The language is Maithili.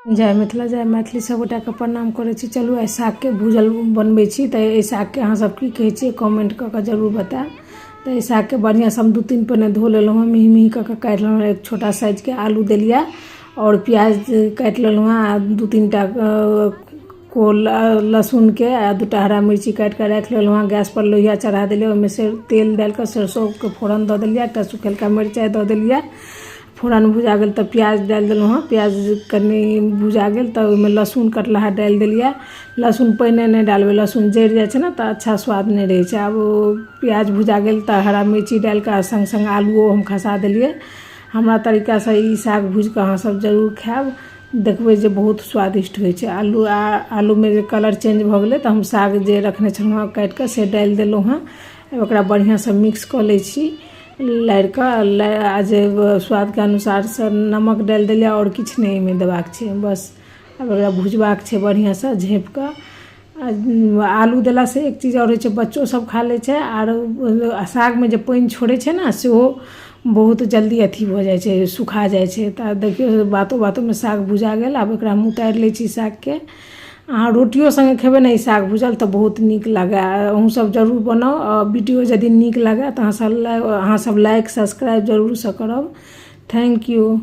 जय मिथिला जय मैथिली सबगोटा के प्रणाम करे छी। चलू आई साग के भूजल बनबै छी। तो ये साग के अहाँ सब की कहे छी कमेंट क के जरूर बताएं। तो ये साग के बढ़िया से हम 2-3 पन्ने धो लेलहुँ हँ, मिही मिही क के काट लेलहुँ। एक छोटा साइज के आलू देलिया और प्याज काट लेलहुँ हँ। 2-3 टा को लहसुन के आ 2टा हरा मिर्ची काट के रख लेलहुँ हँ। गैस पर लोहिया चढ़ा दिलिया, ओहिमे से तेल डाल के सरसों के फोरन दे दिलिया, एक सुखेलका मिरचाई दे दिलिया। फोरन भुजा गल तो प्याज डाल दिलहुँ हँ। प्याज कनी भुजा गल तो ओहिमे लहसुन कटलाहा डाल दिलिया। लहसुन पहिने नहीं डालबे, लहसुन जड़ जाए छै ना तो अच्छा स्वाद नहीं रहे छै। अब प्याज भुजा गल तो हरा मिर्ची डाल के संग संग आलूओ हम खसा दिलिए। हमरा तरीका से ई साग भूज के अहाँ सब जरूर खाएब, देखबे जे बहुत स्वादिष्ट होइ छै। आलू में जे कलर चेंज भ गेलै तो हम साग जे रखने छलहुँ काट के से डाल देलहुँ हँ। ओकरा बढ़िया से मिक्स क लै छी लारि के। आज स्वाद के अनुसार से नमक डाल दिलिया और किछ नहीं में देबाक छै बस। अब एकरा भुजबाक छै बढ़िया से झाँप के। आलू देला से एक चीज और होइ छै, बच्चों सब खा लै छै। आर साग में जे पानि छोड़े छै ना सेहो बहुत जल्दी अथी भ जाए छै, सुखा जाए छै। त देखियो बातो बातो में साग भुजा गेल। अब एकरा हम उतारि लै छी साग के। अहाँ रोटियों संगे खेबे ना ई साग भुजल तो बहुत नीक लागे। अहूँ सब जरूर बनाओ। वीडियो यदि नीक लागे तो अहाँ सब लाइक सब्सक्राइब जरूर से करब। Thank U.